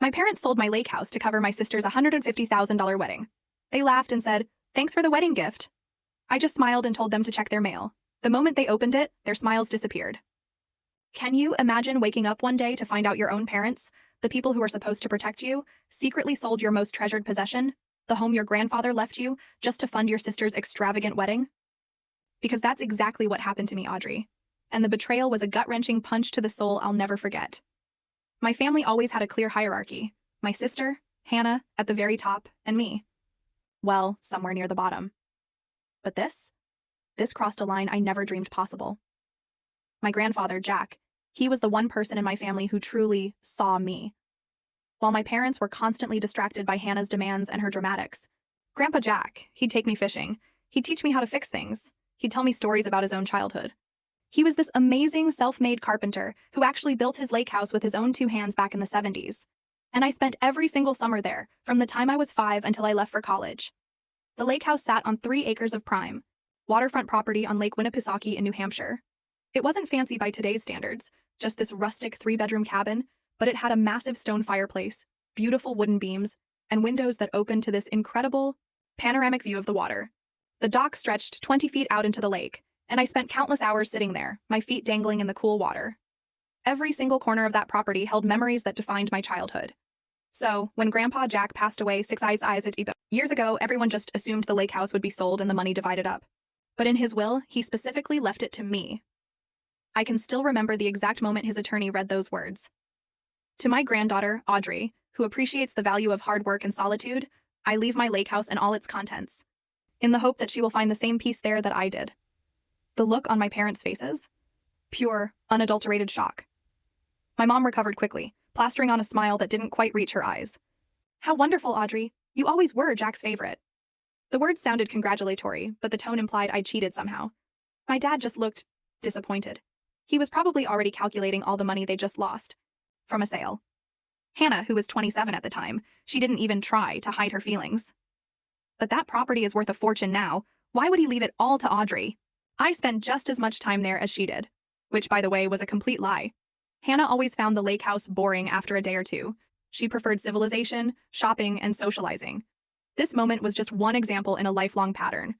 My parents sold my lake house to cover my sister's $150,000 wedding. They laughed and said, "Thanks for the wedding gift." I just smiled and told them to check their mail. The moment they opened it, their smiles disappeared. Can you imagine waking up one day to find out your own parents, the people who are supposed to protect you, secretly sold your most treasured possession, the home your grandfather left you, just to fund your sister's extravagant wedding? Because that's exactly what happened to me, Audrey. And the betrayal was a gut-wrenching punch to the soul I'll never forget. My family always had a clear hierarchy. My sister, Hannah, at the very top, and me, well, somewhere near the bottom. But this crossed a line I never dreamed possible. My grandfather, Jack, he was the one person in my family who truly saw me. While my parents were constantly distracted by Hannah's demands and her dramatics. Grandpa Jack, he'd take me fishing. He'd teach me how to fix things. He'd tell me stories about his own childhood. He was this amazing self-made carpenter who actually built his lake house with his own two hands back in the 70s. And I spent every single summer there, from the time I was 5 until I left for college. The lake house sat on 3 acres of prime, waterfront property on Lake Winnipesaukee in New Hampshire. It wasn't fancy by today's standards, just this rustic 3-bedroom cabin, but it had a massive stone fireplace, beautiful wooden beams, and windows that opened to this incredible, panoramic view of the water. The dock stretched 20 feet out into the lake, and I spent countless hours sitting there, my feet dangling in the cool water. Every single corner of that property held memories that defined my childhood. So, when Grandpa Jack passed away 6 years ago, everyone just assumed the lake house would be sold and the money divided up. But in his will, he specifically left it to me. I can still remember the exact moment his attorney read those words. To my granddaughter, Audrey, who appreciates the value of hard work and solitude, I leave my lake house and all its contents, in the hope that she will find the same peace there that I did. The look on my parents' faces? Pure, unadulterated shock. My mom recovered quickly, plastering on a smile that didn't quite reach her eyes. "How wonderful, Audrey. You always were Jack's favorite." The words sounded congratulatory, but the tone implied I'd cheated somehow. My dad just looked disappointed. He was probably already calculating all the money they just lost from a sale. Hannah, who was 27 at the time, she didn't even try to hide her feelings. But that property is worth a fortune now. Why would he leave it all to Audrey? I spent just as much time there as she did, which, by the way, was a complete lie. Hannah always found the lake house boring after a day or two. She preferred civilization, shopping, and socializing. This moment was just one example in a lifelong pattern.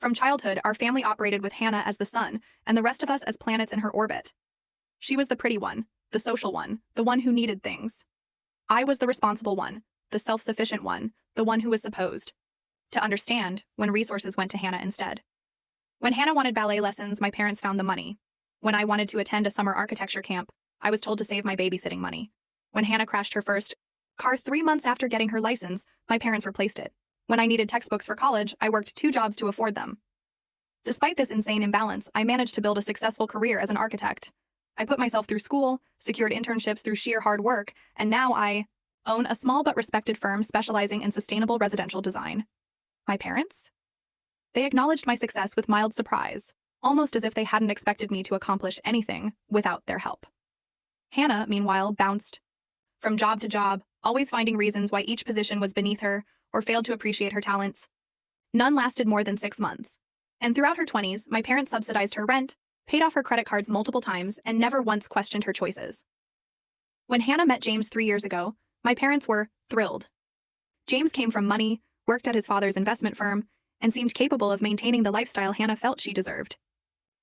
From childhood, our family operated with Hannah as the sun, and the rest of us as planets in her orbit. She was the pretty one, the social one, the one who needed things. I was the responsible one, the self-sufficient one, the one who was supposed to understand when resources went to Hannah instead. When Hannah wanted ballet lessons, my parents found the money. When I wanted to attend a summer architecture camp, I was told to save my babysitting money. When Hannah crashed her first car 3 months after getting her license, my parents replaced it. When I needed textbooks for college, I worked 2 jobs to afford them. Despite this insane imbalance, I managed to build a successful career as an architect. I put myself through school, secured internships through sheer hard work, and now I own a small but respected firm specializing in sustainable residential design. My parents? They acknowledged my success with mild surprise, almost as if they hadn't expected me to accomplish anything without their help. Hannah, meanwhile, bounced from job to job, always finding reasons why each position was beneath her or failed to appreciate her talents. None lasted more than 6 months. And throughout her 20s, my parents subsidized her rent, paid off her credit cards multiple times, and never once questioned her choices. When Hannah met James 3 years ago, my parents were thrilled. James came from money, worked at his father's investment firm, and seemed capable of maintaining the lifestyle Hannah felt she deserved.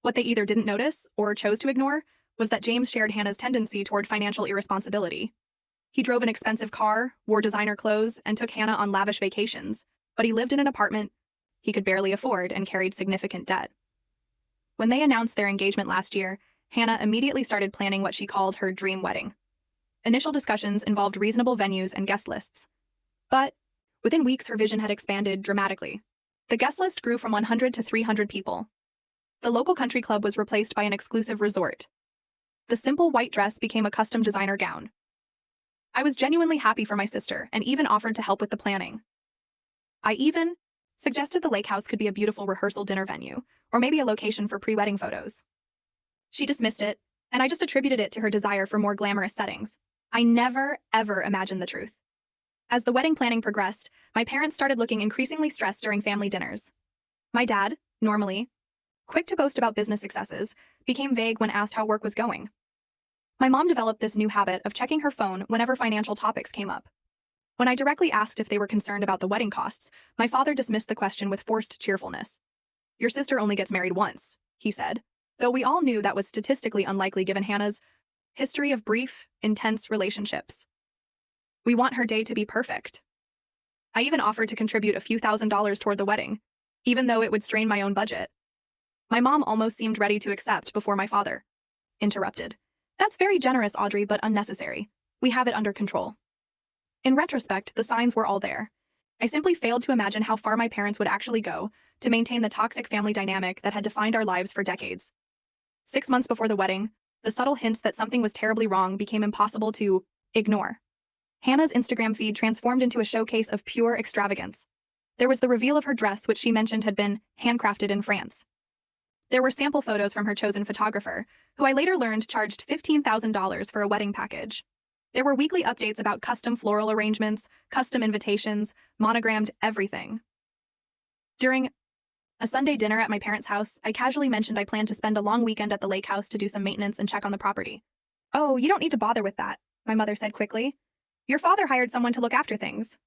What they either didn't notice or chose to ignore was that James shared Hannah's tendency toward financial irresponsibility. He drove an expensive car, wore designer clothes, and took Hannah on lavish vacations, but he lived in an apartment he could barely afford and carried significant debt. When they announced their engagement last year, Hannah immediately started planning what she called her dream wedding. Initial discussions involved reasonable venues and guest lists. But within weeks, her vision had expanded dramatically. The guest list grew from 100 to 300 people. The local country club was replaced by an exclusive resort. The simple white dress became a custom designer gown. I was genuinely happy for my sister and even offered to help with the planning. I even suggested the lake house could be a beautiful rehearsal dinner venue, or maybe a location for pre-wedding photos. She dismissed it, and I just attributed it to her desire for more glamorous settings. I never, ever imagined the truth. As the wedding planning progressed, my parents started looking increasingly stressed during family dinners. My dad, normally quick to boast about business successes, became vague when asked how work was going. My mom developed this new habit of checking her phone whenever financial topics came up. When I directly asked if they were concerned about the wedding costs, my father dismissed the question with forced cheerfulness. "Your sister only gets married once," he said, though we all knew that was statistically unlikely given Hannah's history of brief, intense relationships. "We want her day to be perfect." I even offered to contribute a few $1,000s toward the wedding, even though it would strain my own budget. My mom almost seemed ready to accept before my father interrupted. "That's very generous, Audrey, but unnecessary. We have it under control." In retrospect, the signs were all there. I simply failed to imagine how far my parents would actually go to maintain the toxic family dynamic that had defined our lives for decades. 6 months before the wedding, the subtle hints that something was terribly wrong became impossible to ignore. Hannah's Instagram feed transformed into a showcase of pure extravagance. There was the reveal of her dress, which she mentioned had been handcrafted in France. There were sample photos from her chosen photographer, who I later learned charged $15,000 for a wedding package. There were weekly updates about custom floral arrangements, custom invitations, monogrammed everything. During a Sunday dinner at my parents' house, I casually mentioned I planned to spend a long weekend at the lake house to do some maintenance and check on the property. "Oh, you don't need to bother with that," my mother said quickly. "Your father hired someone to look after things."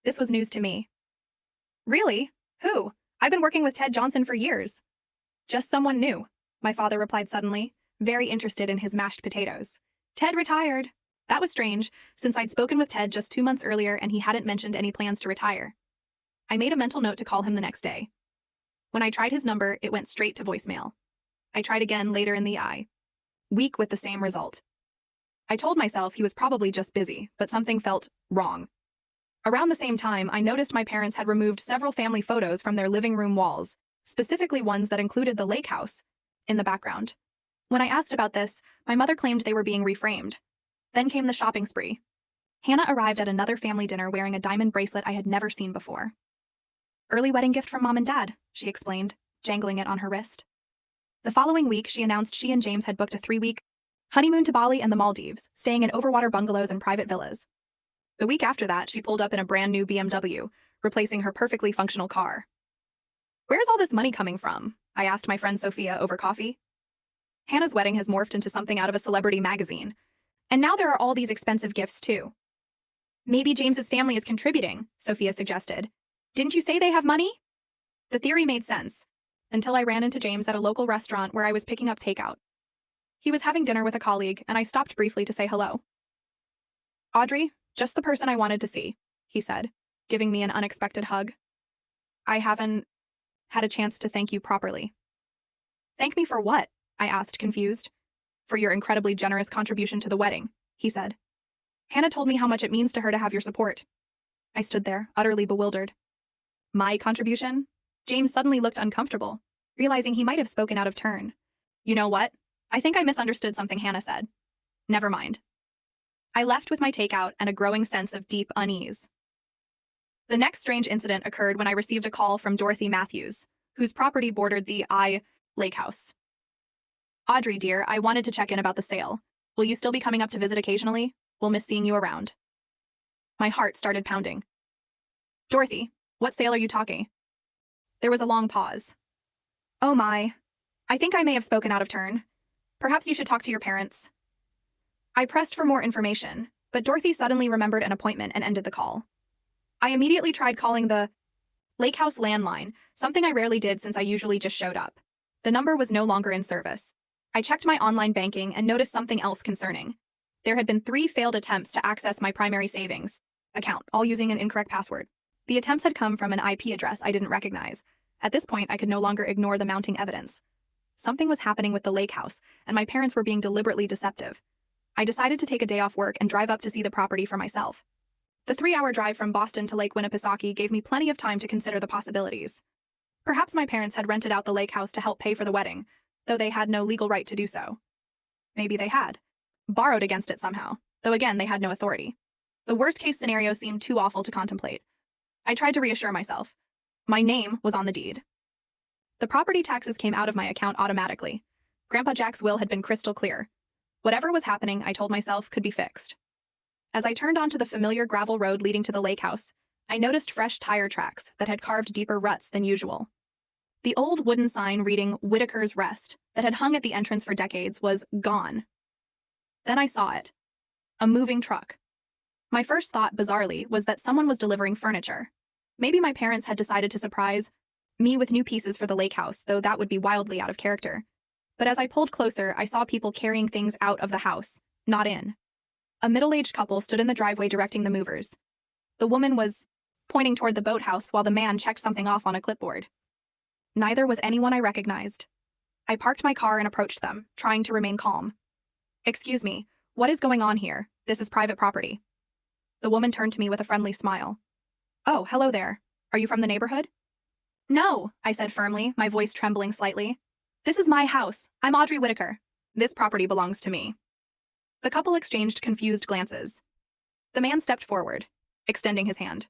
This was news to me. "Really? Who? I've been working with Ted Johnson for years." "Just someone new," my father replied suddenly, very interested in his mashed potatoes. "Ted retired." That was strange, since I'd spoken with Ted just 2 months earlier and he hadn't mentioned any plans to retire. I made a mental note to call him the next day. When I tried his number, it went straight to voicemail. I tried again later in the week with the same result. I told myself he was probably just busy, but something felt wrong. Around the same time, I noticed my parents had removed several family photos from their living room walls, specifically ones that included the lake house in the background. When I asked about this, my mother claimed they were being reframed. Then came the shopping spree. Hannah arrived at another family dinner wearing a diamond bracelet I had never seen before. "Early wedding gift from Mom and Dad," she explained, jangling it on her wrist. The following week, she announced she and James had booked a 3-week honeymoon to Bali and the Maldives, staying in overwater bungalows and private villas. The week after that, she pulled up in a brand new BMW, replacing her perfectly functional car. "Where's all this money coming from?" I asked my friend Sophia over coffee. "Hannah's wedding has morphed into something out of a celebrity magazine. And now there are all these expensive gifts, too." "Maybe James's family is contributing," Sophia suggested. "Didn't you say they have money?" The theory made sense, until I ran into James at a local restaurant where I was picking up takeout. He was having dinner with a colleague, and I stopped briefly to say hello. "Audrey, just the person I wanted to see," he said, giving me an unexpected hug. "I haven't had a chance to thank you properly." "Thank me for what?" I asked, confused. "For your incredibly generous contribution to the wedding," he said. "Hannah told me how much it means to her to have your support." I stood there, utterly bewildered. "My contribution?" James suddenly looked uncomfortable, realizing he might have spoken out of turn. "You know what? I think I misunderstood something Hannah said. Never mind." I left with my takeout and a growing sense of deep unease. The next strange incident occurred when I received a call from Dorothy Matthews, whose property bordered the lake house. "Audrey, dear, I wanted to check in about the sale. Will you still be coming up to visit occasionally? We'll miss seeing you around." My heart started pounding. "Dorothy, what sale are you talking?" There was a long pause. "Oh my. I think I may have spoken out of turn. Perhaps you should talk to your parents." I pressed for more information, but Dorothy suddenly remembered an appointment and ended the call. I immediately tried calling the lake house landline, something I rarely did since I usually just showed up. The number was no longer in service. I checked my online banking and noticed something else concerning. There had been 3 failed attempts to access my primary savings account, all using an incorrect password. The attempts had come from an IP address I didn't recognize. At this point, I could no longer ignore the mounting evidence. Something was happening with the lake house, and my parents were being deliberately deceptive. I decided to take a day off work and drive up to see the property for myself. The 3-hour drive from Boston to Lake Winnipesaukee gave me plenty of time to consider the possibilities. Perhaps my parents had rented out the lake house to help pay for the wedding, though they had no legal right to do so. Maybe they had borrowed against it somehow, though again they had no authority. The worst-case scenario seemed too awful to contemplate. I tried to reassure myself. My name was on the deed. The property taxes came out of my account automatically. Grandpa Jack's will had been crystal clear. Whatever was happening, I told myself, could be fixed. As I turned onto the familiar gravel road leading to the lake house, I noticed fresh tire tracks that had carved deeper ruts than usual. The old wooden sign reading Whitaker's Rest that had hung at the entrance for decades was gone. Then I saw it. A moving truck. My first thought, bizarrely, was that someone was delivering furniture. Maybe my parents had decided to surprise me with new pieces for the lake house, though that would be wildly out of character. But as I pulled closer, I saw people carrying things out of the house, not in. A middle-aged couple stood in the driveway directing the movers. The woman was pointing toward the boathouse while the man checked something off on a clipboard. Neither was anyone I recognized. I parked my car and approached them, trying to remain calm. "Excuse me, what is going on here? This is private property." The woman turned to me with a friendly smile. "Oh, hello there. Are you from the neighborhood?" "No," I said firmly, my voice trembling slightly. "This is my house. I'm Audrey Whitaker. This property belongs to me." The couple exchanged confused glances. The man stepped forward, extending his hand.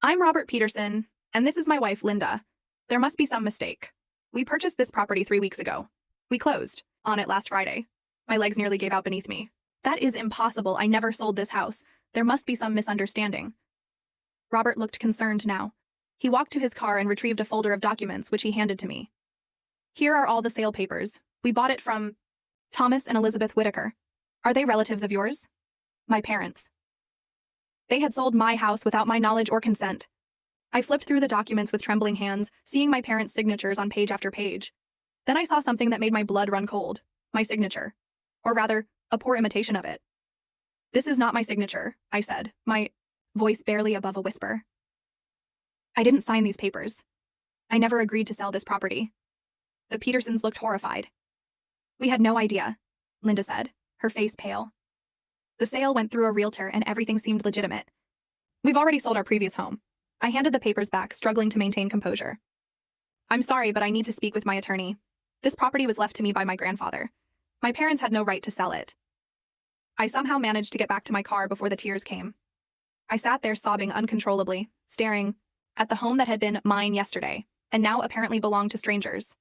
"I'm Robert Peterson, and this is my wife, Linda. There must be some mistake. We purchased this property 3 weeks ago. We closed on it last Friday." My legs nearly gave out beneath me. "That is impossible. I never sold this house. There must be some misunderstanding." Robert looked concerned now. He walked to his car and retrieved a folder of documents, which he handed to me. "Here are all the sale papers. We bought it from Thomas and Elizabeth Whitaker. Are they relatives of yours?" "My parents. They had sold my house without my knowledge or consent." I flipped through the documents with trembling hands, seeing my parents' signatures on page after page. Then I saw something that made my blood run cold. My signature. Or rather, a poor imitation of it. "This is not my signature," I said, my voice barely above a whisper. "I didn't sign these papers. I never agreed to sell this property." The Petersons looked horrified. "We had no idea," Linda said, her face pale. "The sale went through a realtor and everything seemed legitimate. We've already sold our previous home." I handed the papers back, struggling to maintain composure. "I'm sorry, but I need to speak with my attorney. This property was left to me by my grandfather. My parents had no right to sell it." I somehow managed to get back to my car before the tears came. I sat there sobbing uncontrollably, staring at the home that had been mine yesterday, and now apparently belonged to strangers.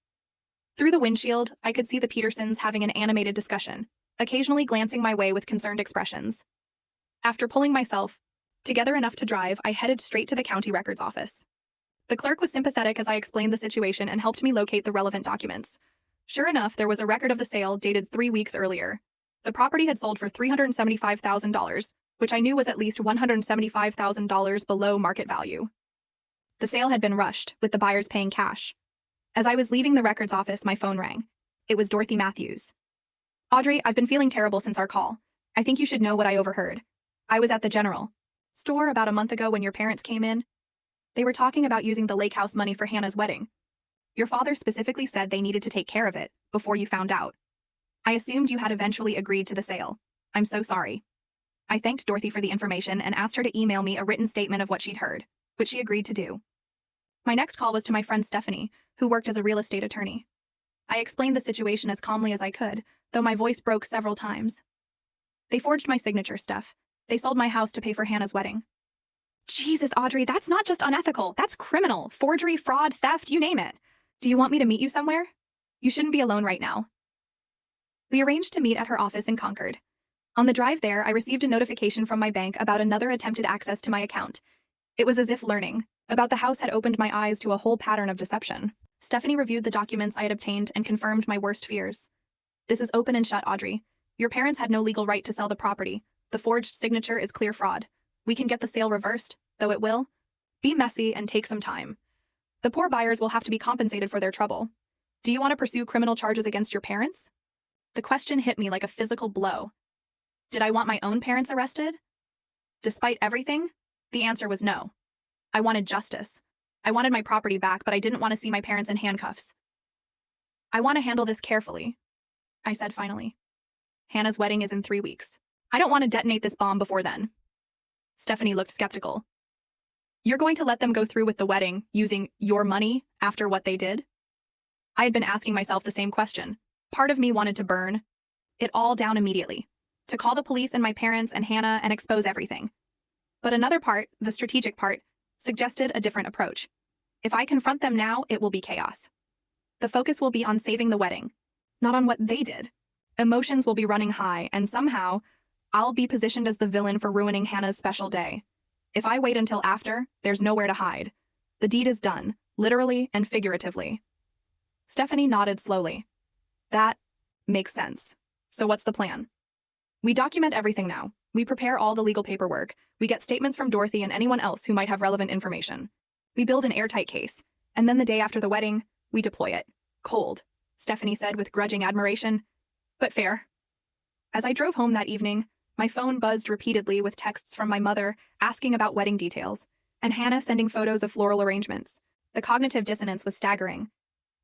Through the windshield, I could see the Petersons having an animated discussion, occasionally glancing my way with concerned expressions. After pulling myself together enough to drive, I headed straight to the county records office. The clerk was sympathetic as I explained the situation and helped me locate the relevant documents. Sure enough, there was a record of the sale dated 3 weeks earlier. The property had sold for $375,000, which I knew was at least $175,000 below market value. The sale had been rushed, with the buyers paying cash. As I was leaving the records office, my phone rang. It was Dorothy Matthews. "Audrey, I've been feeling terrible since our call. I think you should know what I overheard. I was at the general store about a month ago when your parents came in. They were talking about using the lake house money for Hannah's wedding. Your father specifically said they needed to take care of it before you found out. I assumed you had eventually agreed to the sale. I'm so sorry." I thanked Dorothy for the information and asked her to email me a written statement of what she'd heard, which she agreed to do. My next call was to my friend Stephanie, who worked as a real estate attorney. I explained the situation as calmly as I could, though my voice broke several times. "They forged my signature, Steph. They sold my house to pay for Hannah's wedding." "Jesus, Audrey, that's not just unethical. That's criminal. Forgery, fraud, theft, you name it. Do you want me to meet you somewhere? You shouldn't be alone right now." We arranged to meet at her office in Concord. On the drive there, I received a notification from my bank about another attempted access to my account. It was as if learning about the house had opened my eyes to a whole pattern of deception. Stephanie reviewed the documents I had obtained and confirmed my worst fears. "This is open and shut, Audrey. Your parents had no legal right to sell the property. The forged signature is clear fraud. We can get the sale reversed, though it will be messy and take some time. The poor buyers will have to be compensated for their trouble. Do you want to pursue criminal charges against your parents?" The question hit me like a physical blow. Did I want my own parents arrested? Despite everything, the answer was no. I wanted justice. I wanted my property back, but I didn't want to see my parents in handcuffs. "I want to handle this carefully," I said finally. "Hannah's wedding is in 3 weeks. I don't want to detonate this bomb before then." Stephanie looked skeptical. "You're going to let them go through with the wedding using your money after what they did?" I had been asking myself the same question. Part of me wanted to burn it all down immediately, to call the police and my parents and Hannah and expose everything. But another part, the strategic part, suggested a different approach. If I confront them now, it will be chaos. The focus will be on saving the wedding, not on what they did. Emotions will be running high, and somehow, I'll be positioned as the villain for ruining Hannah's special day. If I wait until after, there's nowhere to hide. The deed is done, literally and figuratively. Stephanie nodded slowly. "That makes sense. So what's the plan?" We document everything now. We prepare all the legal paperwork. We get statements from Dorothy and anyone else who might have relevant information. We build an airtight case. And then the day after the wedding, we deploy it. Cold, Stephanie said with grudging admiration. But fair. As I drove home that evening, my phone buzzed repeatedly with texts from my mother asking about wedding details, and Hannah sending photos of floral arrangements. The cognitive dissonance was staggering.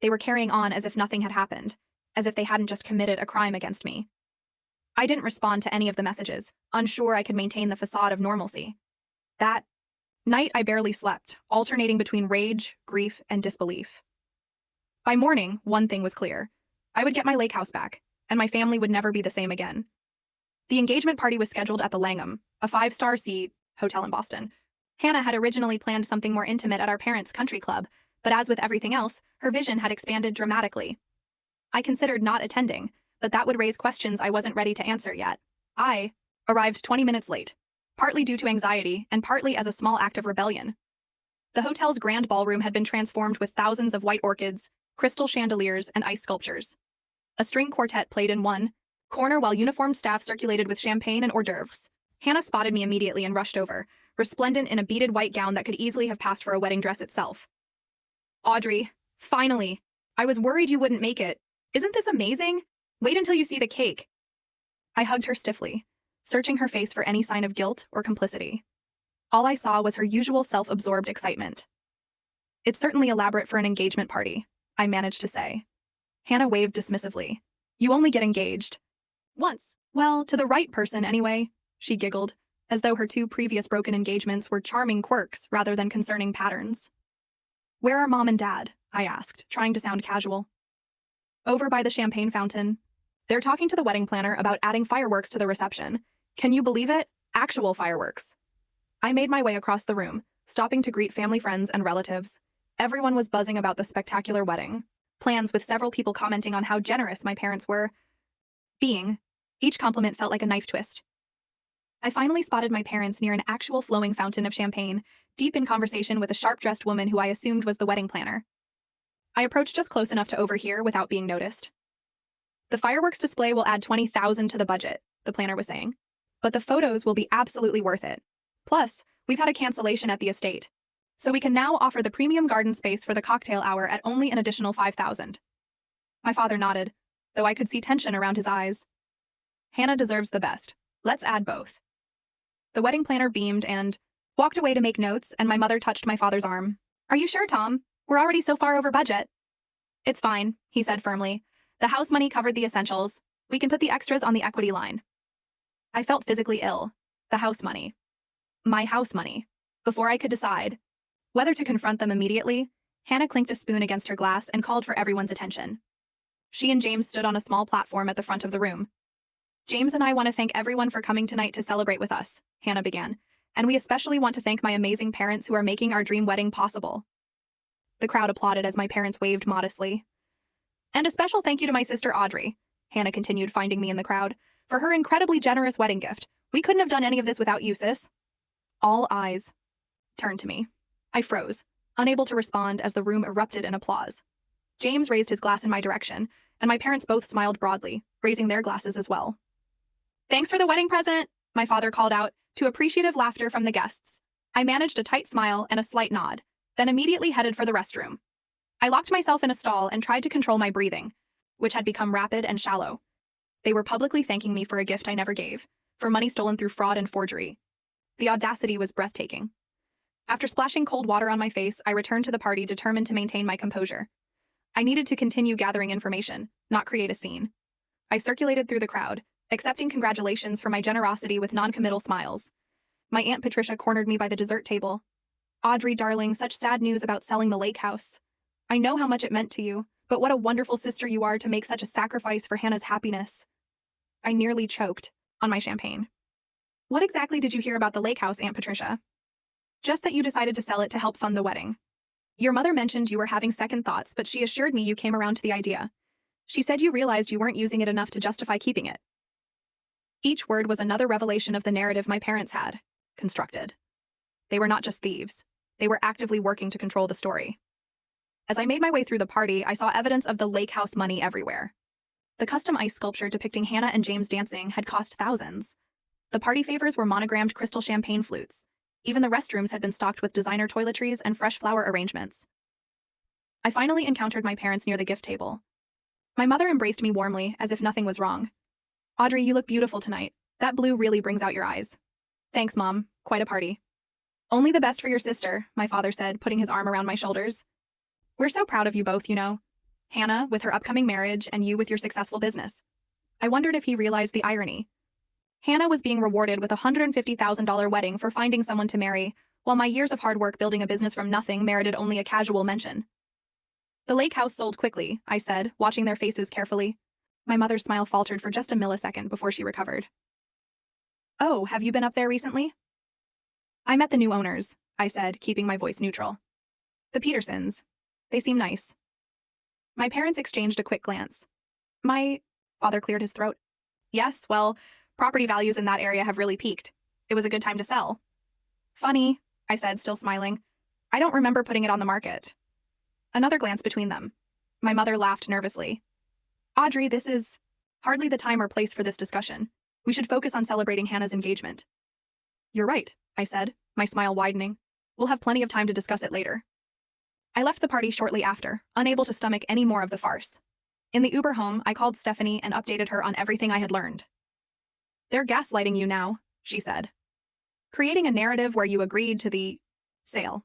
They were carrying on as if nothing had happened, as if they hadn't just committed a crime against me. I didn't respond to any of the messages, unsure I could maintain the facade of normalcy. That night, I barely slept, alternating between rage, grief, and disbelief. By morning, one thing was clear. I would get my lake house back, and my family would never be the same again. The engagement party was scheduled at the Langham, a 5-star hotel in Boston. Hannah had originally planned something more intimate at our parents' country club, but as with everything else, her vision had expanded dramatically. I considered not attending, but that would raise questions I wasn't ready to answer yet. I arrived 20 minutes late, partly due to anxiety and partly as a small act of rebellion. The hotel's grand ballroom had been transformed with thousands of white orchids, crystal chandeliers, and ice sculptures. A string quartet played in one corner while uniformed staff circulated with champagne and hors d'oeuvres. Hannah spotted me immediately and rushed over, resplendent in a beaded white gown that could easily have passed for a wedding dress itself. Audrey, finally! I was worried you wouldn't make it. Isn't this amazing? Wait until you see the cake. I hugged her stiffly, searching her face for any sign of guilt or complicity. All I saw was her usual self-absorbed excitement. It's certainly elaborate for an engagement party, I managed to say. Hannah waved dismissively. You only get engaged once. Well, to the right person anyway, she giggled, as though her 2 previous broken engagements were charming quirks rather than concerning patterns. Where are Mom and Dad? I asked, trying to sound casual. Over by the champagne fountain. They're talking to the wedding planner about adding fireworks to the reception. Can you believe it? Actual fireworks. I made my way across the room, stopping to greet family friends and relatives. Everyone was buzzing about the spectacular wedding plans, with several people commenting on how generous my parents were being. Each compliment felt like a knife twist. I finally spotted my parents near an actual flowing fountain of champagne, deep in conversation with a sharp-dressed woman who I assumed was the wedding planner. I approached just close enough to overhear without being noticed. The fireworks display will add $20,000 to the budget, the planner was saying. But the photos will be absolutely worth it. Plus, we've had a cancellation at the estate, so we can now offer the premium garden space for the cocktail hour at only an additional $5,000. My father nodded, though I could see tension around his eyes. Hannah deserves the best. Let's add both. The wedding planner beamed and walked away to make notes, and my mother touched my father's arm. Are you sure, Tom? We're already so far over budget. It's fine, he said firmly. The house money covered the essentials. We can put the extras on the equity line. I felt physically ill. The house money. My house money. Before I could decide whether to confront them immediately, Hannah clinked a spoon against her glass and called for everyone's attention. She and James stood on a small platform at the front of the room. James and I want to thank everyone for coming tonight to celebrate with us, Hannah began, and we especially want to thank my amazing parents who are making our dream wedding possible. The crowd applauded as my parents waved modestly. And a special thank you to my sister Audrey, Hannah continued, finding me in the crowd, for her incredibly generous wedding gift. We couldn't have done any of this without you, sis. All eyes turned to me. I froze, unable to respond as the room erupted in applause. James raised his glass in my direction, and my parents both smiled broadly, raising their glasses as well. Thanks for the wedding present, my father called out, to appreciative laughter from the guests. I managed a tight smile and a slight nod, then immediately headed for the restroom. I locked myself in a stall and tried to control my breathing, which had become rapid and shallow. They were publicly thanking me for a gift I never gave, for money stolen through fraud and forgery. The audacity was breathtaking. After splashing cold water on my face, I returned to the party determined to maintain my composure. I needed to continue gathering information, not create a scene. I circulated through the crowd, accepting congratulations for my generosity with non-committal smiles. My Aunt Patricia cornered me by the dessert table. Audrey, darling, such sad news about selling the lake house. I know how much it meant to you, but what a wonderful sister you are to make such a sacrifice for Hannah's happiness. I nearly choked on my champagne. What exactly did you hear about the lake house, Aunt Patricia? Just that you decided to sell it to help fund the wedding. Your mother mentioned you were having second thoughts, but she assured me you came around to the idea. She said you realized you weren't using it enough to justify keeping it. Each word was another revelation of the narrative my parents had constructed. They were not just thieves. They were actively working to control the story. As I made my way through the party, I saw evidence of the lake house money everywhere. The custom ice sculpture depicting Hannah and James dancing had cost thousands. The party favors were monogrammed crystal champagne flutes. Even the restrooms had been stocked with designer toiletries and fresh flower arrangements. I finally encountered my parents near the gift table. My mother embraced me warmly, as if nothing was wrong. "Audrey, you look beautiful tonight. That blue really brings out your eyes." "Thanks, Mom. Quite a party." "Only the best for your sister," my father said, putting his arm around my shoulders. "We're so proud of you both, you know. Hannah with her upcoming marriage and you with your successful business." I wondered if he realized the irony. Hannah was being rewarded with a $150,000 wedding for finding someone to marry, while my years of hard work building a business from nothing merited only a casual mention. "The lake house sold quickly," I said, watching their faces carefully. My mother's smile faltered for just a millisecond before she recovered. "Oh, have you been up there recently?" "I met the new owners," I said, keeping my voice neutral. "The Petersons. They seem nice." My parents exchanged a quick glance. My father cleared his throat. "Yes, well, property values in that area have really peaked. It was a good time to sell." "Funny," I said, still smiling. "I don't remember putting it on the market." Another glance between them. My mother laughed nervously. "Audrey, this is hardly the time or place for this discussion. We should focus on celebrating Hannah's engagement." "You're right," I said, my smile widening. "We'll have plenty of time to discuss it later." I left the party shortly after, unable to stomach any more of the farce. In the Uber home, I called Stephanie and updated her on everything I had learned. "They're gaslighting you now," she said. "Creating a narrative where you agreed to the sale.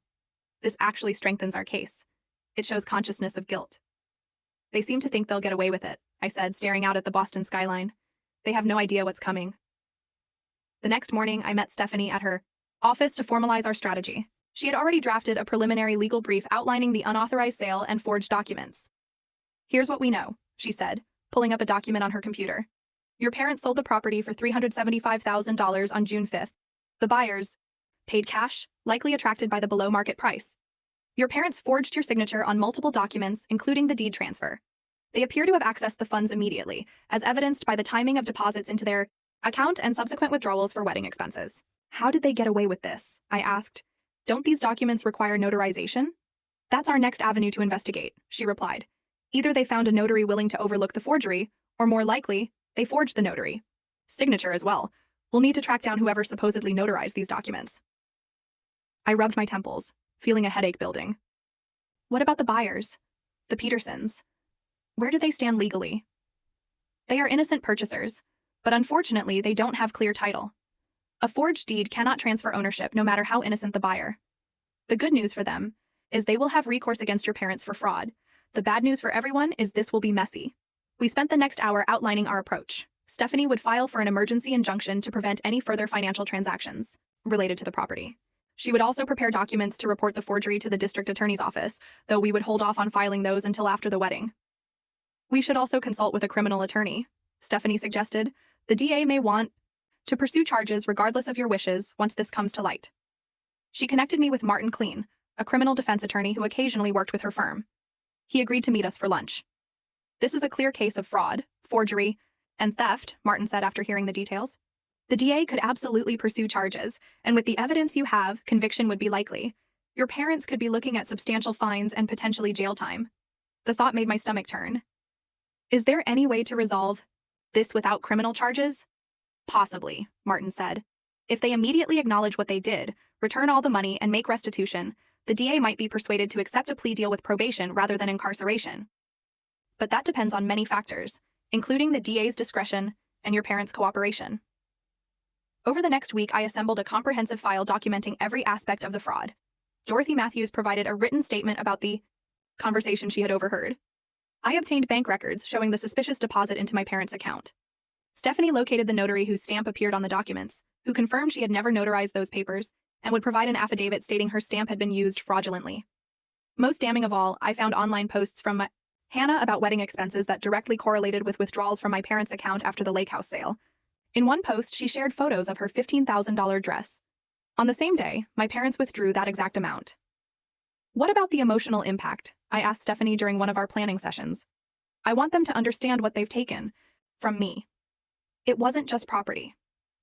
This actually strengthens our case. It shows consciousness of guilt." "They seem to think they'll get away with it," I said, staring out at the Boston skyline. "They have no idea what's coming." The next morning, I met Stephanie at her office to formalize our strategy. She had already drafted a preliminary legal brief outlining the unauthorized sale and forged documents. "Here's what we know," she said, pulling up a document on her computer. "Your parents sold the property for $375,000 on June 5th. The buyers paid cash, likely attracted by the below-market price. Your parents forged your signature on multiple documents, including the deed transfer. They appear to have accessed the funds immediately, as evidenced by the timing of deposits into their account and subsequent withdrawals for wedding expenses." "How did they get away with this?" I asked. "Don't these documents require notarization?" "That's our next avenue to investigate," she replied. "Either they found a notary willing to overlook the forgery, or more likely, they forged the notary signature as well. We'll need to track down whoever supposedly notarized these documents." I rubbed my temples, feeling a headache building. "What about the buyers? The Petersons? Where do they stand legally?" "They are innocent purchasers, but unfortunately they don't have clear title. A forged deed cannot transfer ownership no matter how innocent the buyer. The good news for them is they will have recourse against your parents for fraud. The bad news for everyone is this will be messy." We spent the next hour outlining our approach. Stephanie would file for an emergency injunction to prevent any further financial transactions related to the property. She would also prepare documents to report the forgery to the district attorney's office, though we would hold off on filing those until after the wedding. "We should also consult with a criminal attorney," Stephanie suggested. "The DA may want to pursue charges regardless of your wishes once this comes to light." She connected me with Martin Kleen, a criminal defense attorney who occasionally worked with her firm. He agreed to meet us for lunch. "This is a clear case of fraud, forgery, and theft," Martin said after hearing the details. "The DA could absolutely pursue charges, and with the evidence you have, conviction would be likely. Your parents could be looking at substantial fines and potentially jail time." The thought made my stomach turn. "Is there any way to resolve this without criminal charges?" "Possibly," Martin said. "If they immediately acknowledge what they did, return all the money, and make restitution, the DA might be persuaded to accept a plea deal with probation rather than incarceration. But that depends on many factors, including the DA's discretion and your parents' cooperation." Over the next week, I assembled a comprehensive file documenting every aspect of the fraud. Dorothy Matthews provided a written statement about the conversation she had overheard. I obtained bank records showing the suspicious deposit into my parents' account. Stephanie located the notary whose stamp appeared on the documents, who confirmed she had never notarized those papers, and would provide an affidavit stating her stamp had been used fraudulently. Most damning of all, I found online posts from Hannah about wedding expenses that directly correlated with withdrawals from my parents' account after the lake house sale. In one post, she shared photos of her $15,000 dress. On the same day, my parents withdrew that exact amount. "What about the emotional impact?" I asked Stephanie during one of our planning sessions. "I want them to understand what they've taken from me. It wasn't just property.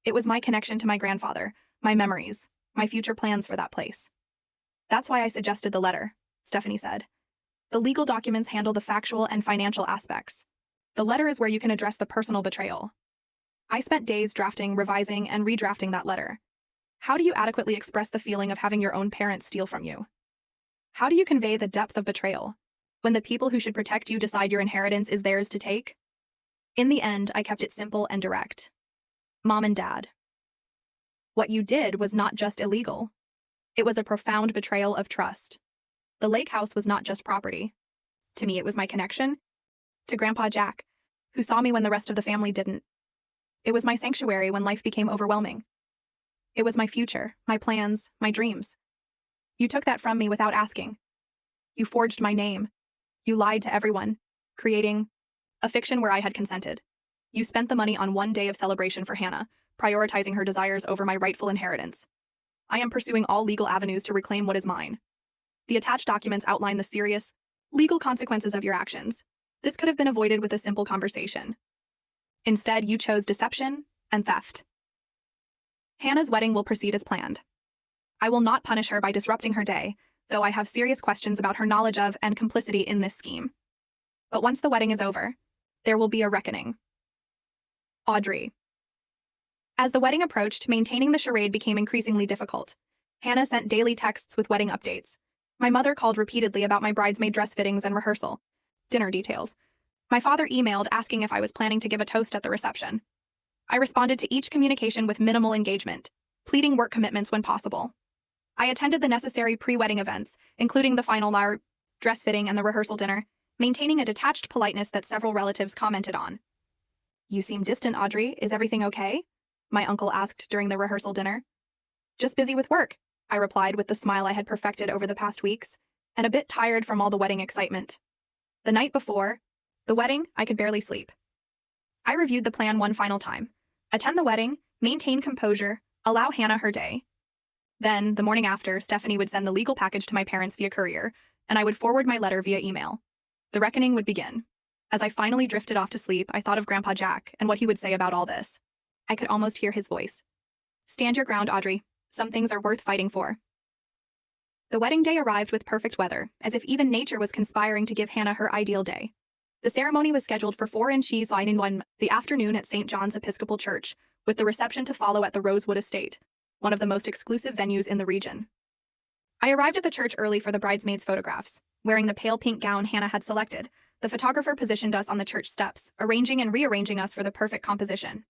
It was my connection to my grandfather, my memories, my future plans for that place." "That's why I suggested the letter," Stephanie said. "The legal documents handle the factual and financial aspects. The letter is where you can address the personal betrayal. I spent days drafting, revising, and redrafting that letter. How do you adequately express the feeling of having your own parents steal from you? How do you convey the depth of betrayal when the people who should protect you decide your inheritance is theirs to take? In the end, I kept it simple and direct. Mom and Dad, what you did was not just illegal. It was a profound betrayal of trust. The lake house was not just property. To me, it was my connection to Grandpa Jack, who saw me when the rest of the family didn't. It was my sanctuary when life became overwhelming. It was my future, my plans, my dreams. You took that from me without asking. You forged my name. You lied to everyone, creating a fiction where I had consented. You spent the money on one day of celebration for Hannah, prioritizing her desires over my rightful inheritance. I am pursuing all legal avenues to reclaim what is mine. The attached documents outline the serious, legal consequences of your actions. This could have been avoided with a simple conversation. Instead, you chose deception and theft. Hannah's wedding will proceed as planned. I will not punish her by disrupting her day, though I have serious questions about her knowledge of and complicity in this scheme. But once the wedding is over, there will be a reckoning. Audrey. As the wedding approached, maintaining the charade became increasingly difficult. Hannah sent daily texts with wedding updates. My mother called repeatedly about my bridesmaid dress fittings and rehearsal, dinner details. My father emailed asking if I was planning to give a toast at the reception. I responded to each communication with minimal engagement, pleading work commitments when possible. I attended the necessary pre-wedding events, including the final hour, dress fitting, and the rehearsal dinner, maintaining a detached politeness that several relatives commented on. "You seem distant, Audrey. Is everything okay?" my uncle asked during the rehearsal dinner. "Just busy with work," I replied with the smile I had perfected over the past weeks, and a bit tired from all the wedding excitement. The night before the wedding, I could barely sleep. I reviewed the plan one final time. Attend the wedding, maintain composure, allow Hannah her day. Then, the morning after, Stephanie would send the legal package to my parents via courier, and I would forward my letter via email. The reckoning would begin. As I finally drifted off to sleep, I thought of Grandpa Jack and what he would say about all this. I could almost hear his voice. "Stand your ground, Audrey. Some things are worth fighting for." The wedding day arrived with perfect weather, as if even nature was conspiring to give Hannah her ideal day. The ceremony was scheduled for 4 in the afternoon at St. John's Episcopal Church, with the reception to follow at the Rosewood Estate, one of the most exclusive venues in the region. I arrived at the church early for the bridesmaids' photographs. Wearing the pale pink gown Hannah had selected, the photographer positioned us on the church steps, arranging and rearranging us for the perfect composition.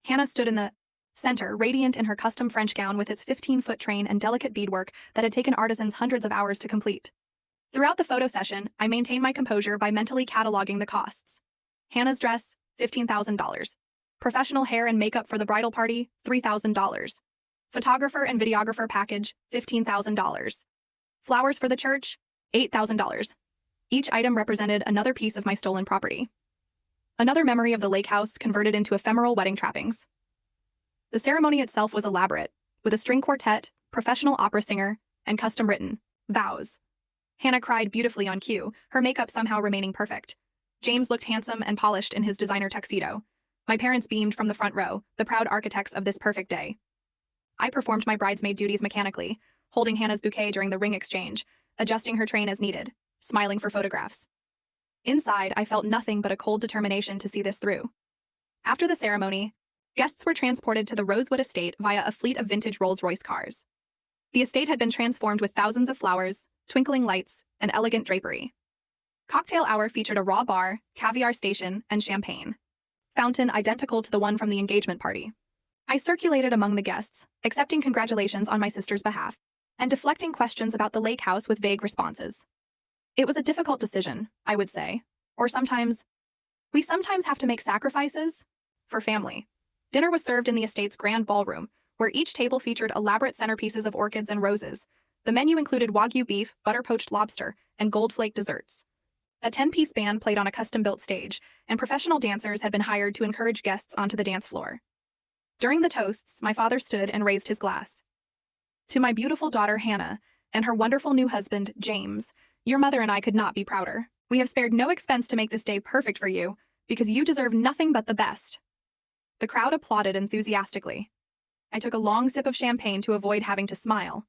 Hannah stood in the center, radiant in her custom French gown with its 15-foot train and delicate beadwork that had taken artisans hundreds of hours to complete. Throughout the photo session, I maintained my composure by mentally cataloging the costs. Hannah's dress, $15,000. Professional hair and makeup for the bridal party, $3,000. Photographer and videographer package, $15,000. Flowers for the church, $8,000. Each item represented another piece of my stolen property. Another memory of the lake house converted into ephemeral wedding trappings. The ceremony itself was elaborate, with a string quartet, professional opera singer, and custom-written vows. Hannah cried beautifully on cue, her makeup somehow remaining perfect. James looked handsome and polished in his designer tuxedo. My parents beamed from the front row, the proud architects of this perfect day. I performed my bridesmaid duties mechanically, holding Hannah's bouquet during the ring exchange, adjusting her train as needed, smiling for photographs. Inside, I felt nothing but a cold determination to see this through. After the ceremony, guests were transported to the Rosewood Estate via a fleet of vintage Rolls-Royce cars. The estate had been transformed with thousands of flowers, twinkling lights, and elegant drapery. Cocktail hour featured a raw bar, caviar station, and champagne fountain identical to the one from the engagement party. I circulated among the guests, accepting congratulations on my sister's behalf, and deflecting questions about the lake house with vague responses. It was a difficult decision, I would say, or we sometimes have to make sacrifices for family. Dinner was served in the estate's grand ballroom, where each table featured elaborate centerpieces of orchids and roses. The menu included Wagyu beef, butter-poached lobster, and gold-flake desserts. A 10-piece band played on a custom-built stage, and professional dancers had been hired to encourage guests onto the dance floor. During the toasts, my father stood and raised his glass. "To my beautiful daughter Hannah, and her wonderful new husband, James, your mother and I could not be prouder. We have spared no expense to make this day perfect for you, because you deserve nothing but the best." The crowd applauded enthusiastically. I took a long sip of champagne to avoid having to smile.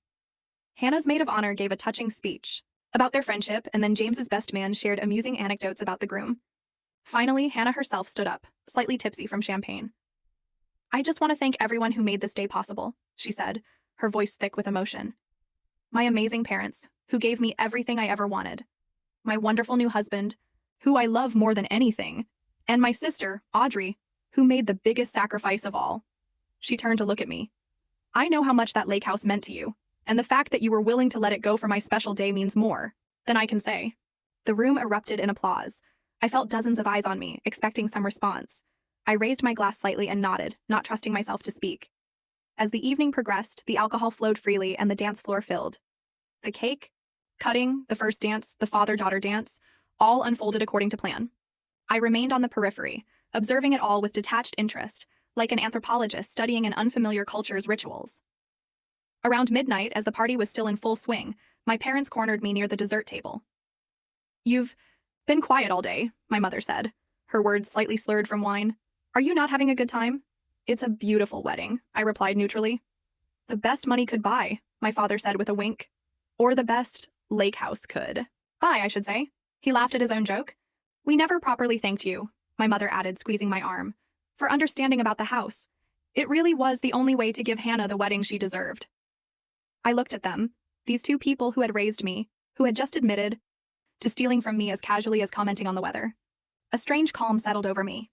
Hannah's maid of honor gave a touching speech about their friendship, and then James's best man shared amusing anecdotes about the groom. Finally, Hannah herself stood up, slightly tipsy from champagne. "I just want to thank everyone who made this day possible," she said, her voice thick with emotion. "My amazing parents, who gave me everything I ever wanted. My wonderful new husband, who I love more than anything. And my sister, Audrey, who made the biggest sacrifice of all." She turned to look at me. "I know how much that lake house meant to you, and the fact that you were willing to let it go for my special day means more than I can say." The room erupted in applause. I felt dozens of eyes on me, expecting some response. I raised my glass slightly and nodded, not trusting myself to speak. As the evening progressed, the alcohol flowed freely and the dance floor filled. The cake, cutting, the first dance, the father-daughter dance, all unfolded according to plan. I remained on the periphery, observing it all with detached interest, like an anthropologist studying an unfamiliar culture's rituals. Around midnight, as the party was still in full swing, my parents cornered me near the dessert table. "You've been quiet all day," my mother said, her words slightly slurred from wine. "Are you not having a good time?" "It's a beautiful wedding," I replied neutrally. "The best money could buy," my father said with a wink. "Or the best lake house could. Buy, I should say." He laughed at his own joke. "We never properly thanked you," my mother added, squeezing my arm, "for understanding about the house. It really was the only way to give Hannah the wedding she deserved." I looked at them, these two people who had raised me, who had just admitted to stealing from me as casually as commenting on the weather. A strange calm settled over me.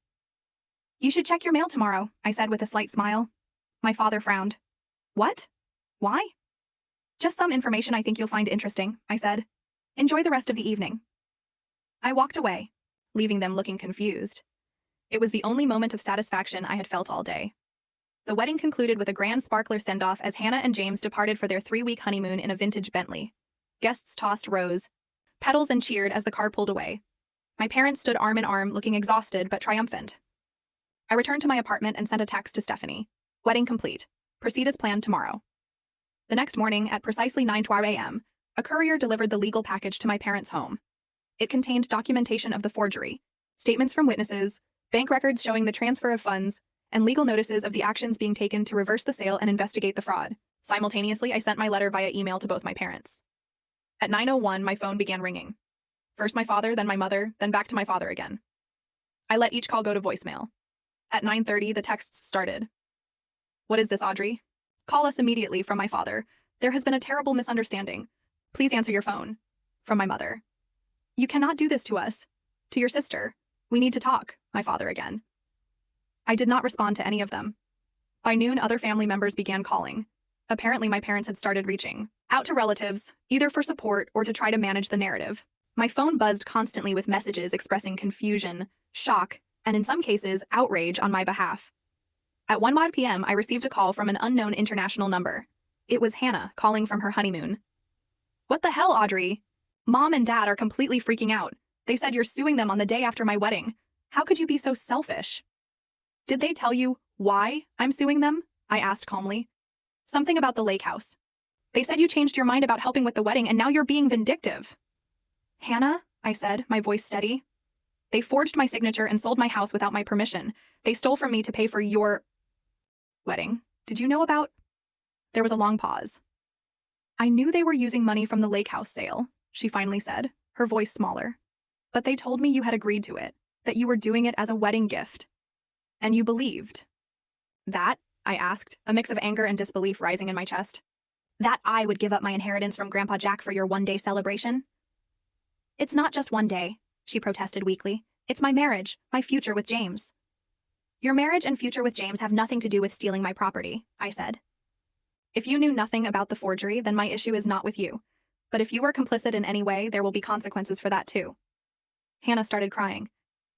"You should check your mail tomorrow," I said with a slight smile. My father frowned. "What? Why?" "Just some information I think you'll find interesting," I said. "Enjoy the rest of the evening." I walked away, leaving them looking confused. It was the only moment of satisfaction I had felt all day. The wedding concluded with a grand sparkler send-off as Hannah and James departed for their 3-week honeymoon in a vintage Bentley. Guests tossed rose petals and cheered as the car pulled away. My parents stood arm in arm, looking exhausted but triumphant. I returned to my apartment and sent a text to Stephanie. "Wedding complete. Proceed as planned tomorrow." The next morning, at precisely 9:12 a.m., a courier delivered the legal package to my parents' home. It contained documentation of the forgery, statements from witnesses, bank records showing the transfer of funds, and legal notices of the actions being taken to reverse the sale and investigate the fraud. Simultaneously, I sent my letter via email to both my parents. At 9:01, my phone began ringing. First my father, then my mother, then back to my father again. I let each call go to voicemail. At 9:30, the texts started. "What is this, Audrey? Call us immediately," from my father. "There has been a terrible misunderstanding. Please answer your phone." From my mother. "You cannot do this to us. To your sister. We need to talk," my father again. I did not respond to any of them. By noon, other family members began calling. Apparently, my parents had started reaching out to relatives, either for support or to try to manage the narrative. My phone buzzed constantly with messages expressing confusion, shock, and in some cases, outrage on my behalf. At 1 p.m., I received a call from an unknown international number. It was Hannah, calling from her honeymoon. "What the hell, Audrey? Mom and Dad are completely freaking out. They said you're suing them on the day after my wedding. How could you be so selfish?" "Did they tell you why I'm suing them?" I asked calmly. "Something about the lake house. They said you changed your mind about helping with the wedding and now you're being vindictive." "Hannah," I said, my voice steady. "They forged my signature and sold my house without my permission. They stole from me to pay for your wedding. Did you know about?" There was a long pause. "I knew they were using money from the lake house sale," she finally said, her voice smaller. "But they told me you had agreed to it, that you were doing it as a wedding gift. And you believed." "That?" I asked, a mix of anger and disbelief rising in my chest. "That I would give up my inheritance from Grandpa Jack for your one-day celebration?" "It's not just one day," she protested weakly. "It's my marriage, my future with James." "Your marriage and future with James have nothing to do with stealing my property," I said. "If you knew nothing about the forgery, then my issue is not with you. But if you were complicit in any way, there will be consequences for that too." Hannah started crying.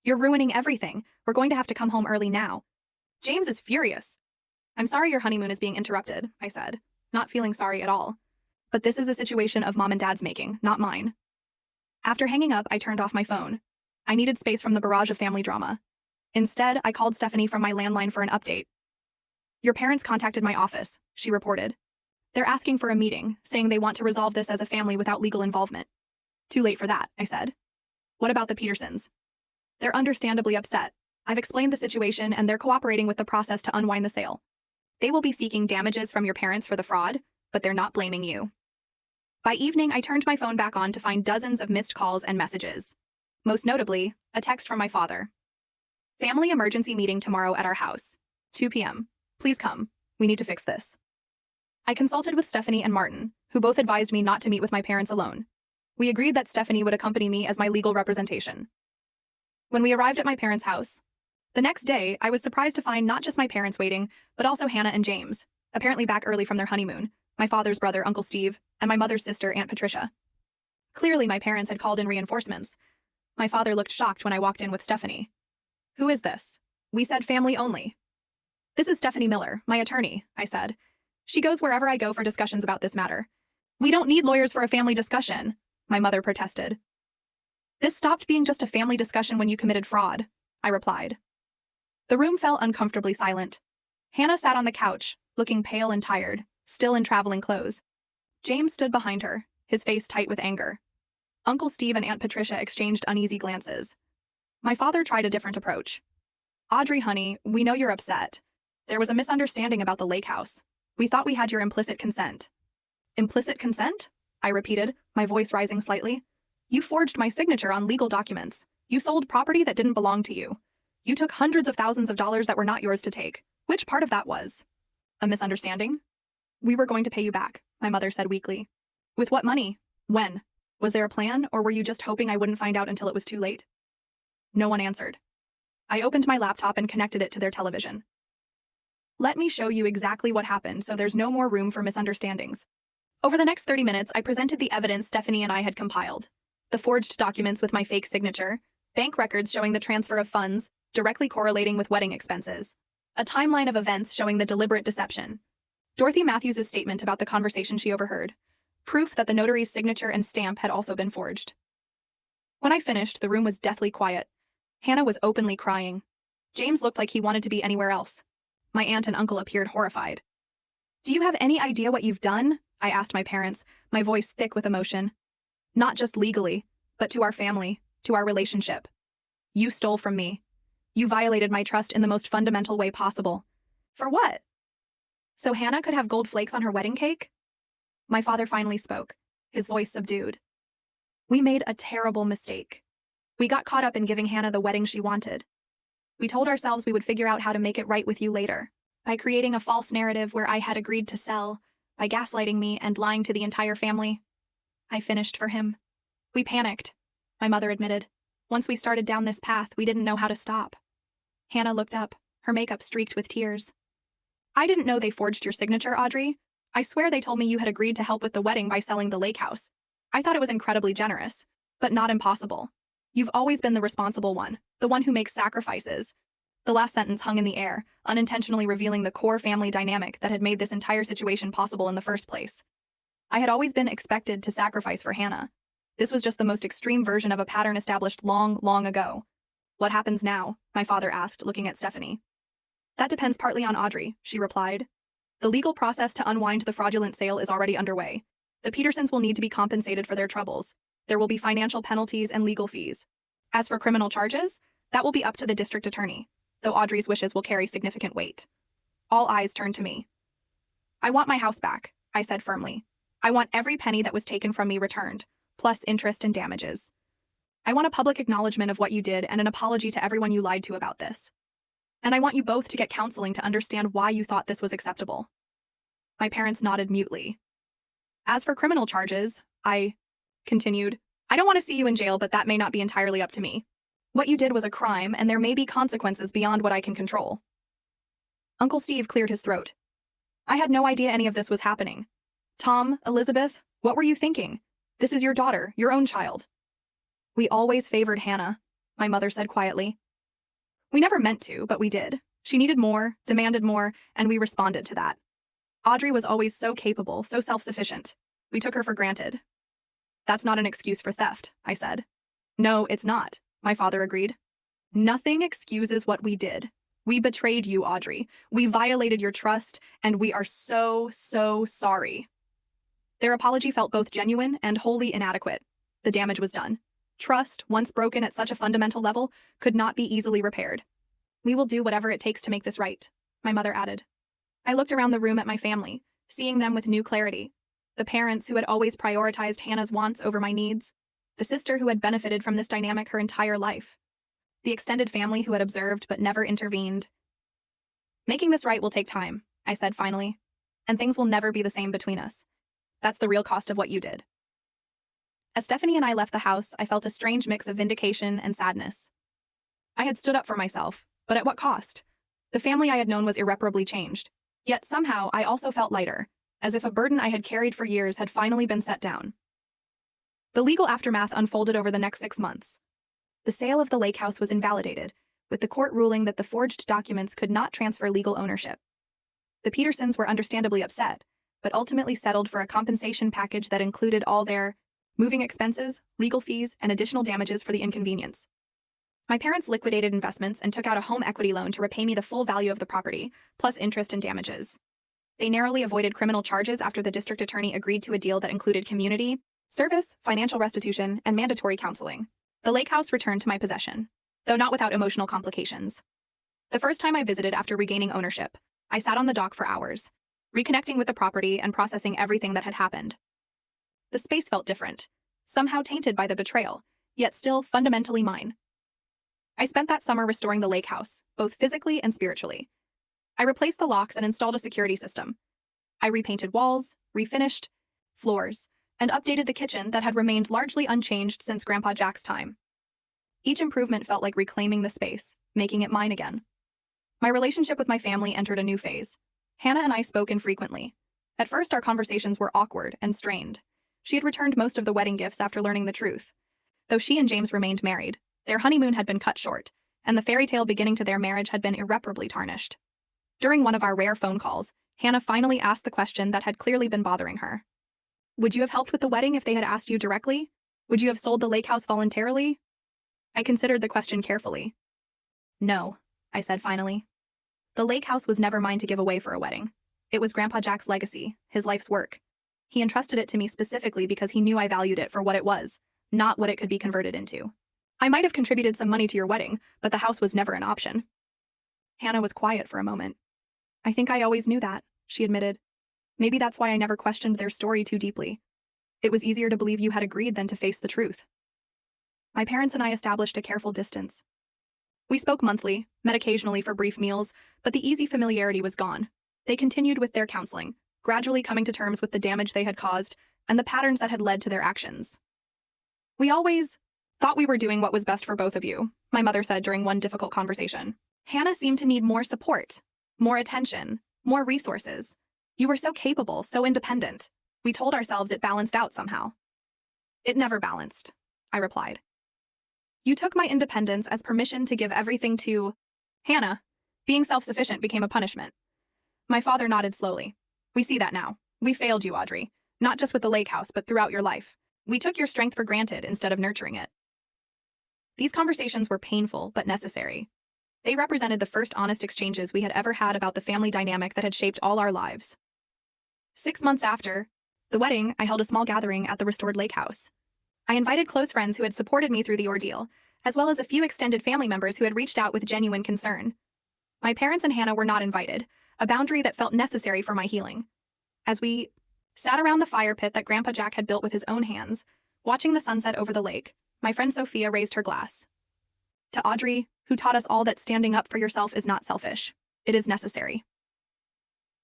"You're ruining everything. We're going to have to come home early now. James is furious." "I'm sorry your honeymoon is being interrupted," I said, not feeling sorry at all. "But this is a situation of Mom and Dad's making, not mine." After hanging up, I turned off my phone. I needed space from the barrage of family drama. Instead, I called Stephanie from my landline for an update. "Your parents contacted my office," she reported. "They're asking for a meeting, saying they want to resolve this as a family without legal involvement." "Too late for that," I said. "What about the Petersons?" "They're understandably upset. I've explained the situation and they're cooperating with the process to unwind the sale. They will be seeking damages from your parents for the fraud, but they're not blaming you." By evening, I turned my phone back on to find dozens of missed calls and messages. Most notably, a text from my father. Family emergency meeting tomorrow at our house. 2 p.m. Please come. We need to fix this. I consulted with Stephanie and Martin, who both advised me not to meet with my parents alone. We agreed that Stephanie would accompany me as my legal representation. When we arrived at my parents' house, the next day, I was surprised to find not just my parents waiting, but also Hannah and James, apparently back early from their honeymoon, my father's brother, Uncle Steve, and my mother's sister, Aunt Patricia. Clearly, my parents had called in reinforcements. My father looked shocked when I walked in with Stephanie. Who is this? We said family only. This is Stephanie Miller, my attorney, I said. She goes wherever I go for discussions about this matter. We don't need lawyers for a family discussion, my mother protested. This stopped being just a family discussion when you committed fraud, I replied. The room fell uncomfortably silent. Hannah sat on the couch, looking pale and tired, still in traveling clothes. James stood behind her, his face tight with anger. Uncle Steve and Aunt Patricia exchanged uneasy glances. My father tried a different approach. Audrey, honey, we know you're upset. There was a misunderstanding about the lake house. We thought we had your implicit consent. Implicit consent? I repeated, my voice rising slightly. You forged my signature on legal documents. You sold property that didn't belong to you. You took hundreds of thousands of dollars that were not yours to take. Which part of that was? A misunderstanding? We were going to pay you back, my mother said weakly. With what money? When? Was there a plan, or were you just hoping I wouldn't find out until it was too late? No one answered. I opened my laptop and connected it to their television. Let me show you exactly what happened so there's no more room for misunderstandings. Over the next 30 minutes, I presented the evidence Stephanie and I had compiled. The forged documents with my fake signature, bank records showing the transfer of funds, directly correlating with wedding expenses, a timeline of events showing the deliberate deception, Dorothy Matthews' statement about the conversation she overheard, proof that the notary's signature and stamp had also been forged. When I finished, the room was deathly quiet. Hannah was openly crying. James looked like he wanted to be anywhere else. My aunt and uncle appeared horrified. Do you have any idea what you've done? I asked my parents, my voice thick with emotion. Not just legally, but to our family, to our relationship. You stole from me. You violated my trust in the most fundamental way possible. For what? So Hannah could have gold flakes on her wedding cake? My father finally spoke, his voice subdued. We made a terrible mistake. We got caught up in giving Hannah the wedding she wanted. We told ourselves we would figure out how to make it right with you later, by creating a false narrative where I had agreed to sell, by gaslighting me and lying to the entire family. I finished for him. We panicked, my mother admitted. Once we started down this path, we didn't know how to stop. Hannah looked up, her makeup streaked with tears. I didn't know they forged your signature, Audrey. I swear they told me you had agreed to help with the wedding by selling the lake house. I thought it was incredibly generous, but not impossible. You've always been the responsible one, the one who makes sacrifices. The last sentence hung in the air, unintentionally revealing the core family dynamic that had made this entire situation possible in the first place. I had always been expected to sacrifice for Hannah. This was just the most extreme version of a pattern established long, long ago. What happens now? My father asked, looking at Stephanie. That depends partly on Audrey, she replied. The legal process to unwind the fraudulent sale is already underway. The Petersons will need to be compensated for their troubles. There will be financial penalties and legal fees. As for criminal charges, that will be up to the district attorney, though Audrey's wishes will carry significant weight. All eyes turned to me. I want my house back, I said firmly. I want every penny that was taken from me returned, plus interest and damages. I want a public acknowledgement of what you did and an apology to everyone you lied to about this. And I want you both to get counseling to understand why you thought this was acceptable. My parents nodded mutely. As for criminal charges, I continued, I don't want to see you in jail, but that may not be entirely up to me. What you did was a crime, and there may be consequences beyond what I can control. Uncle Steve cleared his throat. I had no idea any of this was happening. Tom, Elizabeth, what were you thinking? This is your daughter, your own child. We always favored Hannah, my mother said quietly. We never meant to, but we did. She needed more, demanded more, and we responded to that. Audrey was always so capable, so self-sufficient. We took her for granted. That's not an excuse for theft, I said. No, it's not, my father agreed. Nothing excuses what we did. We betrayed you, Audrey. We violated your trust, and we are so, so sorry. Their apology felt both genuine and wholly inadequate. The damage was done. Trust, once broken at such a fundamental level, could not be easily repaired. We will do whatever it takes to make this right, my mother added. I looked around the room at my family, seeing them with new clarity. The parents who had always prioritized Hannah's wants over my needs. the sister who had benefited from this dynamic her entire life, the extended family who had observed but never intervened. Making this right will take time, I said finally, and things will never be the same between us. That's the real cost of what you did. As Stephanie and I left the house, I felt a strange mix of vindication and sadness. I had stood up for myself, but at what cost? The family I had known was irreparably changed. Yet somehow I also felt lighter, as if a burden I had carried for years had finally been set down. The legal aftermath unfolded over the next 6 months. The sale of the lake house was invalidated, with the court ruling that the forged documents could not transfer legal ownership. The Petersons were understandably upset, but ultimately settled for a compensation package that included all their moving expenses, legal fees, and additional damages for the inconvenience. My parents liquidated investments and took out a home equity loan to repay me the full value of the property, plus interest and damages. They narrowly avoided criminal charges after the district attorney agreed to a deal that included community service, financial restitution, and mandatory counseling. The lake house returned to my possession, though not without emotional complications. The first time I visited after regaining ownership, I sat on the dock for hours, reconnecting with the property and processing everything that had happened. The space felt different, somehow tainted by the betrayal, yet still fundamentally mine. I spent that summer restoring the lake house, both physically and spiritually. I replaced the locks and installed a security system. I repainted walls, refinished floors, and updated the kitchen that had remained largely unchanged since Grandpa Jack's time. Each improvement felt like reclaiming the space, making it mine again. My relationship with my family entered a new phase. Hannah and I spoke infrequently. At first, our conversations were awkward and strained. She had returned most of the wedding gifts after learning the truth. Though she and James remained married, their honeymoon had been cut short, and the fairy tale beginning to their marriage had been irreparably tarnished. During one of our rare phone calls, Hannah finally asked the question that had clearly been bothering her. Would you have helped with the wedding if they had asked you directly? Would you have sold the lake house voluntarily? I considered the question carefully. No, I said finally. The lake house was never mine to give away for a wedding. It was Grandpa Jack's legacy, his life's work. He entrusted it to me specifically because he knew I valued it for what it was, not what it could be converted into. I might have contributed some money to your wedding, but the house was never an option. Hannah was quiet for a moment. I think I always knew that, she admitted. Maybe that's why I never questioned their story too deeply. It was easier to believe you had agreed than to face the truth. My parents and I established a careful distance. We spoke monthly, met occasionally for brief meals, but the easy familiarity was gone. They continued with their counseling, gradually coming to terms with the damage they had caused and the patterns that had led to their actions. We always thought we were doing what was best for both of you, my mother said during one difficult conversation. Hannah seemed to need more support, more attention, more resources. You were so capable, so independent. We told ourselves it balanced out somehow. It never balanced, I replied. You took my independence as permission to give everything to Hannah. Being self-sufficient became a punishment. My father nodded slowly. We see that now. We failed you, Audrey. Not just with the lake house, but throughout your life. We took your strength for granted instead of nurturing it. These conversations were painful, but necessary. They represented the first honest exchanges we had ever had about the family dynamic that had shaped all our lives. 6 months after the wedding, I held a small gathering at the restored lake house. I invited close friends who had supported me through the ordeal, as well as a few extended family members who had reached out with genuine concern. My parents and Hannah were not invited, a boundary that felt necessary for my healing. As we sat around the fire pit that Grandpa Jack had built with his own hands, watching the sunset over the lake, my friend Sophia raised her glass. To Audrey, who taught us all that standing up for yourself is not selfish. It is necessary.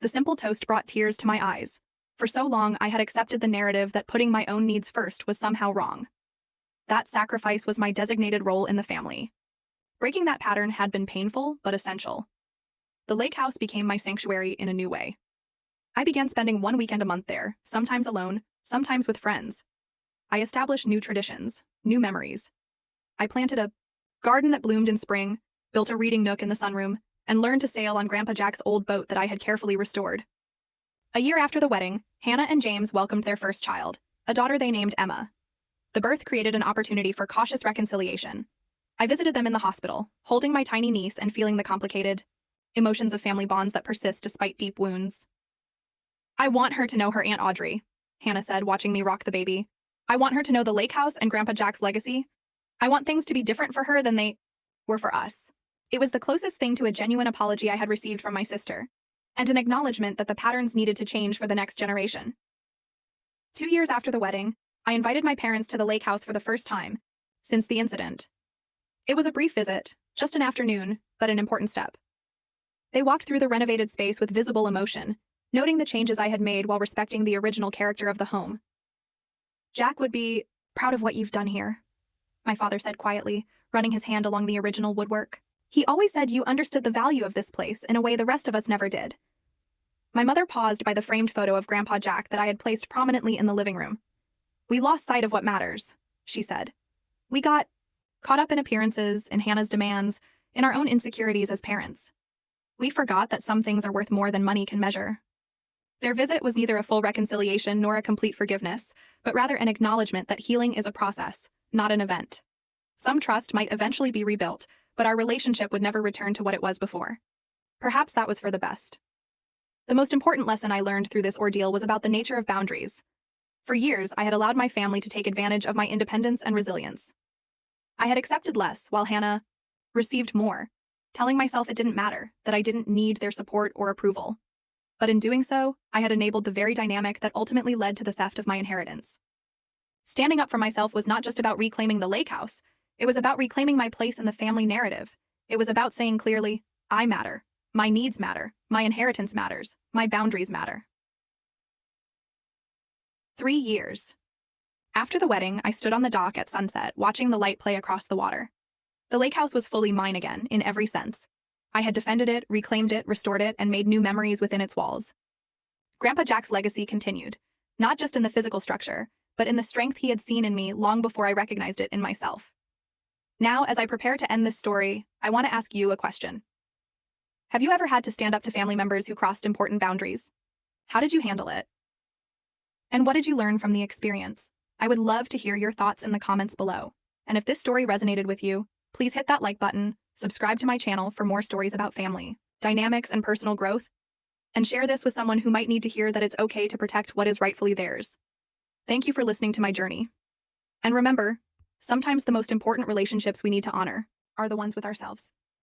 The simple toast brought tears to my eyes. For so long, I had accepted the narrative that putting my own needs first was somehow wrong. That sacrifice was my designated role in the family. Breaking that pattern had been painful, but essential. The lake house became my sanctuary in a new way. I began spending 1 weekend a month there, sometimes alone, sometimes with friends. I established new traditions, new memories. I planted a garden that bloomed in spring, built a reading nook in the sunroom, and learned to sail on Grandpa Jack's old boat that I had carefully restored. A year after the wedding, Hannah and James welcomed their first child, a daughter they named Emma. The birth created an opportunity for cautious reconciliation. I visited them in the hospital, holding my tiny niece and feeling the complicated emotions of family bonds that persist despite deep wounds. I want her to know her Aunt Audrey, Hannah said, watching me rock the baby. I want her to know the lake house and Grandpa Jack's legacy. I want things to be different for her than they were for us. It was the closest thing to a genuine apology I had received from my sister, and an acknowledgement that the patterns needed to change for the next generation. 2 years after the wedding, I invited my parents to the lake house for the first time since the incident. It was a brief visit, just an afternoon, but an important step. They walked through the renovated space with visible emotion, noting the changes I had made while respecting the original character of the home. "Jack would be proud of what you've done here," my father said quietly, running his hand along the original woodwork. "He always said you understood the value of this place in a way the rest of us never did." My mother paused by the framed photo of Grandpa Jack that I had placed prominently in the living room. "We lost sight of what matters," she said. "We got caught up in appearances, in Hannah's demands, in our own insecurities as parents. We forgot that some things are worth more than money can measure." Their visit was neither a full reconciliation nor a complete forgiveness, but rather an acknowledgement that healing is a process, not an event. Some trust might eventually be rebuilt, but our relationship would never return to what it was before. Perhaps that was for the best. The most important lesson I learned through this ordeal was about the nature of boundaries. For years, I had allowed my family to take advantage of my independence and resilience. I had accepted less, while Hannah received more, telling myself it didn't matter, that I didn't need their support or approval. But in doing so, I had enabled the very dynamic that ultimately led to the theft of my inheritance. Standing up for myself was not just about reclaiming the lake house. It was about reclaiming my place in the family narrative. It was about saying clearly, I matter. My needs matter. My inheritance matters. My boundaries matter. 3 years. After the wedding, I stood on the dock at sunset, watching the light play across the water. The lake house was fully mine again, in every sense. I had defended it, reclaimed it, restored it, and made new memories within its walls. Grandpa Jack's legacy continued, not just in the physical structure, but in the strength he had seen in me long before I recognized it in myself. Now, as I prepare to end this story, I want to ask you a question. Have you ever had to stand up to family members who crossed important boundaries? How did you handle it? And what did you learn from the experience? I would love to hear your thoughts in the comments below. And if this story resonated with you, please hit that like button, subscribe to my channel for more stories about family, dynamics, and personal growth, and share this with someone who might need to hear that it's okay to protect what is rightfully theirs. Thank you for listening to my journey. And remember, sometimes the most important relationships we need to honor are the ones with ourselves.